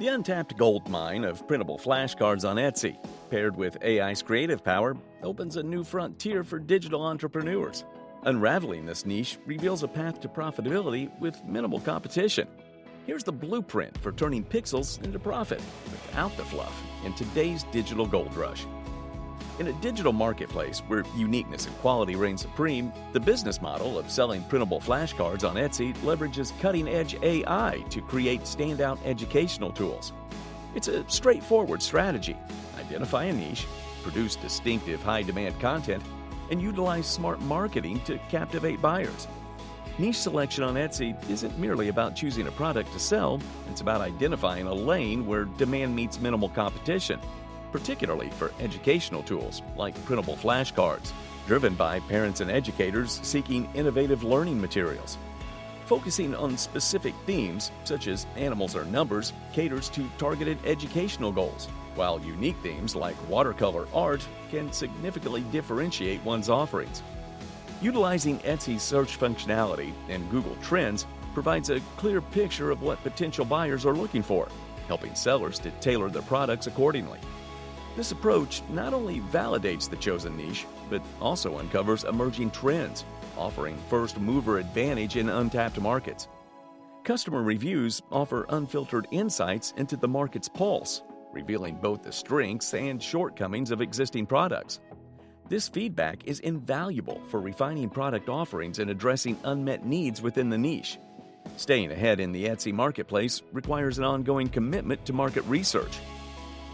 The untapped gold mine of printable flashcards on Etsy, paired with AI's creative power, opens a new frontier for digital entrepreneurs. Unraveling this niche reveals a path to profitability with minimal competition. Here's the blueprint for turning pixels into profit without the fluff in today's digital gold rush. In a digital marketplace where uniqueness and quality reign supreme, the business model of selling printable flashcards on Etsy leverages cutting-edge AI to create standout educational tools. It's a straightforward strategy. Identify a niche, produce distinctive high-demand content, and utilize smart marketing to captivate buyers. Niche selection on Etsy isn't merely about choosing a product to sell, it's about identifying a lane where demand meets minimal competition, particularly for educational tools like printable flashcards, driven by parents and educators seeking innovative learning materials. Focusing on specific themes, such as animals or numbers, caters to targeted educational goals, while unique themes like watercolor art can significantly differentiate one's offerings. Utilizing Etsy's search functionality and Google Trends provides a clear picture of what potential buyers are looking for, helping sellers to tailor their products accordingly. This approach not only validates the chosen niche, but also uncovers emerging trends, offering first-mover advantage in untapped markets. Customer reviews offer unfiltered insights into the market's pulse, revealing both the strengths and shortcomings of existing products. This feedback is invaluable for refining product offerings and addressing unmet needs within the niche. Staying ahead in the Etsy marketplace requires an ongoing commitment to market research.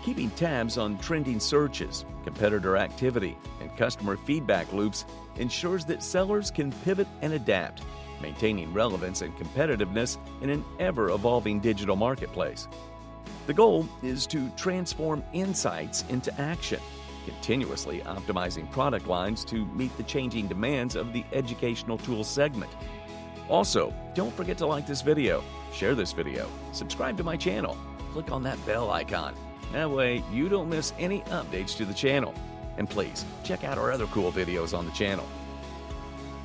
Keeping tabs on trending searches, competitor activity, and customer feedback loops ensures that sellers can pivot and adapt, maintaining relevance and competitiveness in an ever-evolving digital marketplace. The goal is to transform insights into action, continuously optimizing product lines to meet the changing demands of the educational tools segment. Also, don't forget to like this video, share this video, subscribe to my channel, click on that bell icon. That way, you don't miss any updates to the channel. And please, check out our other cool videos on the channel.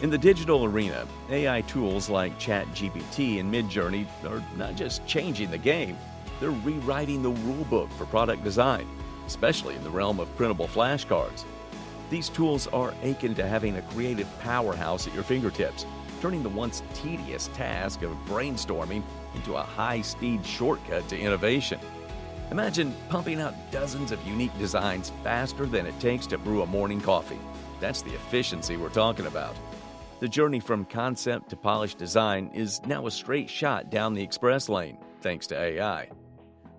In the digital arena, AI tools like ChatGPT and Midjourney are not just changing the game, they're rewriting the rulebook for product design, especially in the realm of printable flashcards. These tools are akin to having a creative powerhouse at your fingertips, turning the once tedious task of brainstorming into a high-speed shortcut to innovation. Imagine pumping out dozens of unique designs faster than it takes to brew a morning coffee. That's the efficiency we're talking about. The journey from concept to polished design is now a straight shot down the express lane, thanks to AI.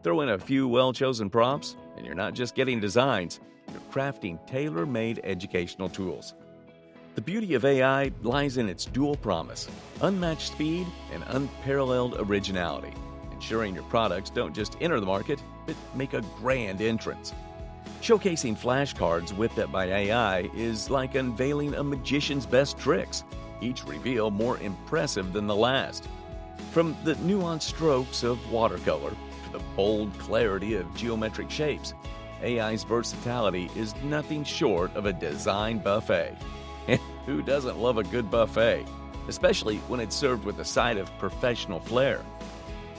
Throw in a few well-chosen prompts, and you're not just getting designs, you're crafting tailor-made educational tools. The beauty of AI lies in its dual promise, unmatched speed and unparalleled originality, ensuring your products don't just enter the market, but make a grand entrance. Showcasing flashcards whipped up by AI is like unveiling a magician's best tricks, each reveal more impressive than the last. From the nuanced strokes of watercolor to the bold clarity of geometric shapes, AI's versatility is nothing short of a design buffet. And who doesn't love a good buffet, especially when it's served with a side of professional flair?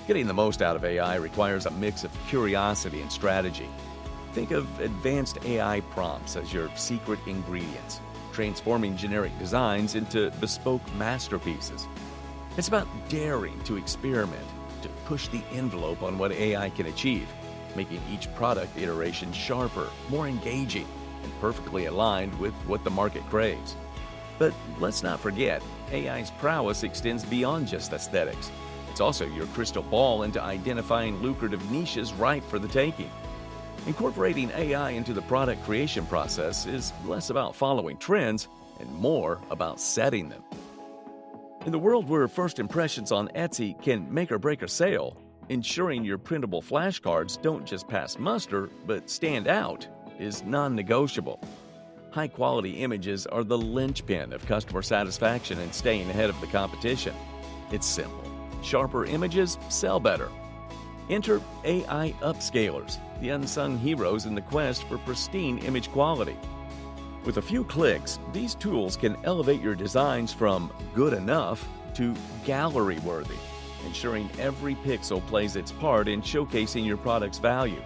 Getting the most out of AI requires a mix of curiosity and strategy. Think of advanced AI prompts as your secret ingredients, transforming generic designs into bespoke masterpieces. It's about daring to experiment, to push the envelope on what AI can achieve, making each product iteration sharper, more engaging, and perfectly aligned with what the market craves. But let's not forget, AI's prowess extends beyond just aesthetics. It's also your crystal ball into identifying lucrative niches ripe for the taking. Incorporating AI into the product creation process is less about following trends and more about setting them. In the world where first impressions on Etsy can make or break a sale, ensuring your printable flashcards don't just pass muster but stand out is non-negotiable. High-quality images are the linchpin of customer satisfaction and staying ahead of the competition. It's simple. Sharper images sell better. Enter AI upscalers, the unsung heroes in the quest for pristine image quality. With a few clicks, these tools can elevate your designs from good enough to gallery-worthy. ensuring every pixel plays its part in showcasing your product's value.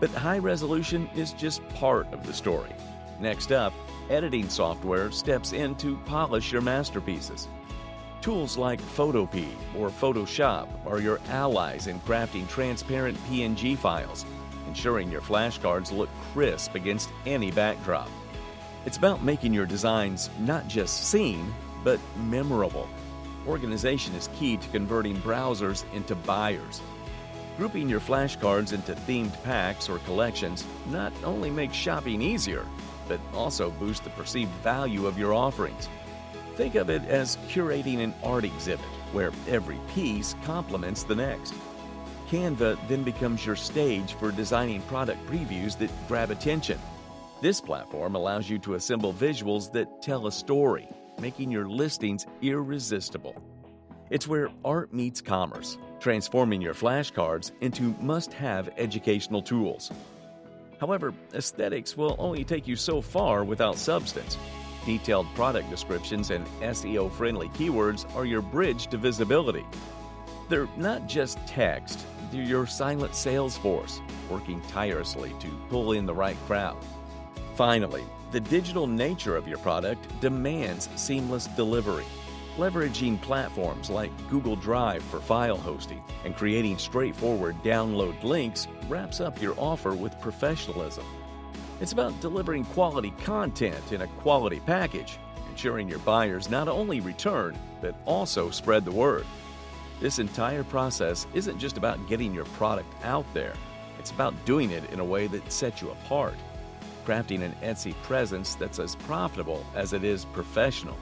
But high resolution is just part of the story. Next up, editing software steps in to polish your masterpieces. Tools like Photopea or Photoshop are your allies in crafting transparent PNG files, ensuring your flashcards look crisp against any backdrop. It's about making your designs not just seen, but memorable. Organization is key to converting browsers into buyers. Grouping your flashcards into themed packs or collections not only makes shopping easier, but also boosts the perceived value of your offerings. Think of it as curating an art exhibit, where every piece complements the next. Canva then becomes your stage for designing product previews that grab attention. This platform allows you to assemble visuals that tell a story, making your listings irresistible. It's where art meets commerce, transforming your flashcards into must-have educational tools. However, aesthetics will only take you so far without substance. Detailed product descriptions and SEO-friendly keywords are your bridge to visibility. They're not just text, they're your silent sales force, working tirelessly to pull in the right crowd. Finally, the digital nature of your product demands seamless delivery. Leveraging platforms like Google Drive for file hosting and creating straightforward download links wraps up your offer with professionalism. It's about delivering quality content in a quality package, ensuring your buyers not only return, but also spread the word. This entire process isn't just about getting your product out there. It's about doing it in a way that sets you apart, crafting an Etsy presence that's as profitable as it is professional.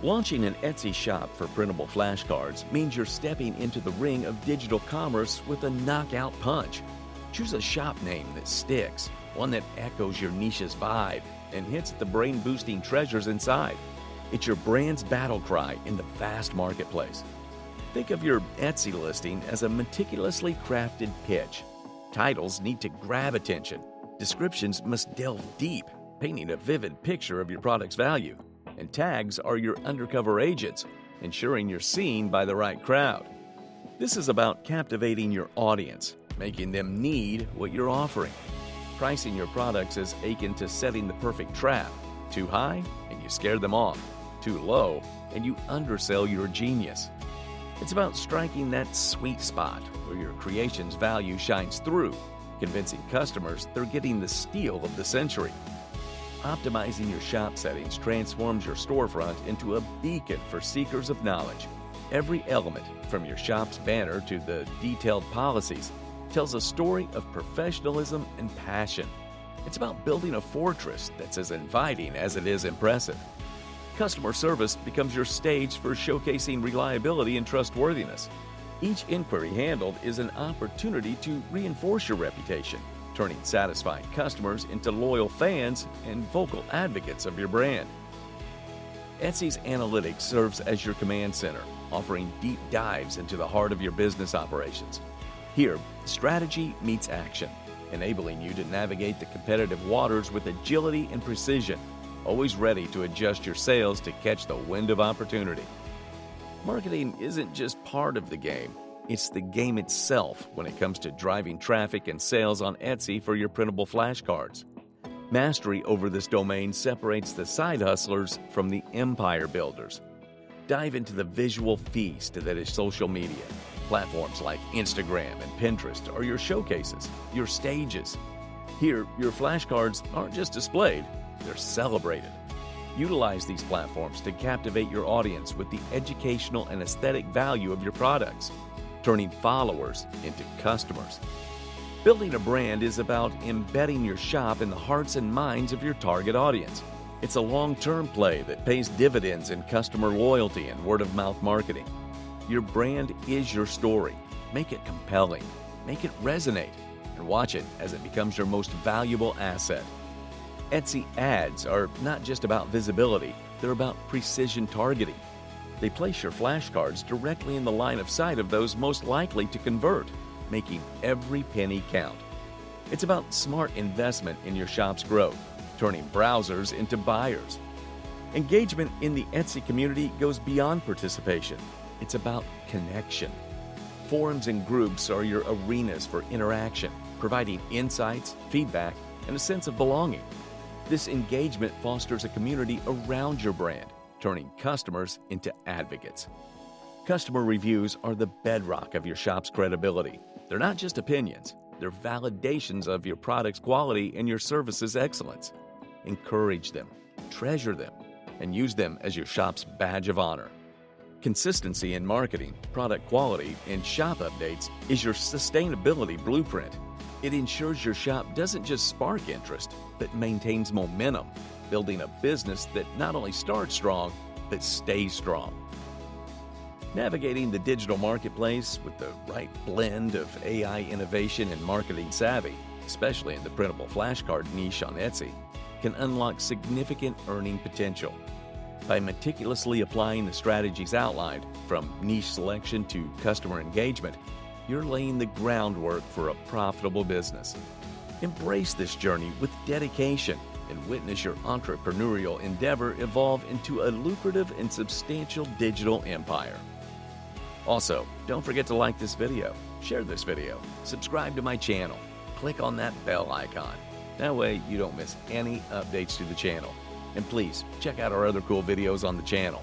Launching an Etsy shop for printable flashcards means you're stepping into the ring of digital commerce with a knockout punch. Choose a shop name that sticks, one that echoes your niche's vibe and hits the brain-boosting treasures inside. It's your brand's battle cry in the vast marketplace. Think of your Etsy listing as a meticulously crafted pitch. Titles need to grab attention. Descriptions must delve deep, painting a vivid picture of your product's value. And tags are your undercover agents, ensuring you're seen by the right crowd. This is about captivating your audience, making them need what you're offering. Pricing your products is akin to setting the perfect trap. Too high, and you scare them off. Too low, and you undersell your genius. It's about striking that sweet spot where your creation's value shines through, convincing customers they're getting the steal of the century. Optimizing your shop settings transforms your storefront into a beacon for seekers of knowledge. Every element, from your shop's banner to the detailed policies, tells a story of professionalism and passion. It's about building a fortress that's as inviting as it is impressive. Customer service becomes your stage for showcasing reliability and trustworthiness. Each inquiry handled is an opportunity to reinforce your reputation, turning satisfied customers into loyal fans and vocal advocates of your brand. Etsy's analytics serves as your command center, offering deep dives into the heart of your business operations. Here, strategy meets action, enabling you to navigate the competitive waters with agility and precision, always ready to adjust your sales to catch the wind of opportunity. Marketing isn't just part of the game, it's the game itself when it comes to driving traffic and sales on Etsy for your printable flashcards. Mastery over this domain separates the side hustlers from the empire builders. Dive into the visual feast that is social media. Platforms like Instagram and Pinterest are your showcases, your stages. Here, your flashcards aren't just displayed, they're celebrated. Utilize these platforms to captivate your audience with the educational and aesthetic value of your products, turning followers into customers. Building a brand is about embedding your shop in the hearts and minds of your target audience. It's a long-term play that pays dividends in customer loyalty and word-of-mouth marketing. Your brand is your story. Make it compelling, make it resonate, and watch it as it becomes your most valuable asset. Etsy ads are not just about visibility, they're about precision targeting. They place your flashcards directly in the line of sight of those most likely to convert, making every penny count. It's about smart investment in your shop's growth, turning browsers into buyers. Engagement in the Etsy community goes beyond participation. It's about connection. Forums and groups are your arenas for interaction, providing insights, feedback, and a sense of belonging. This engagement fosters a community around your brand, turning customers into advocates. Customer reviews are the bedrock of your shop's credibility. They're not just opinions, they're validations of your product's quality and your service's excellence. Encourage them, treasure them, and use them as your shop's badge of honor. Consistency in marketing, product quality, and shop updates is your sustainability blueprint. It ensures your shop doesn't just spark interest, but maintains momentum, building a business that not only starts strong, but stays strong. Navigating the digital marketplace with the right blend of AI innovation and marketing savvy, especially in the printable flashcard niche on Etsy, can unlock significant earning potential. By meticulously applying the strategies outlined, from niche selection to customer engagement, you're laying the groundwork for a profitable business. Embrace this journey with dedication and witness your entrepreneurial endeavor evolve into a lucrative and substantial digital empire. Also, don't forget to like this video, share this video, subscribe to my channel, click on that bell icon. That way you don't miss any updates to the channel. And please check out our other cool videos on the channel.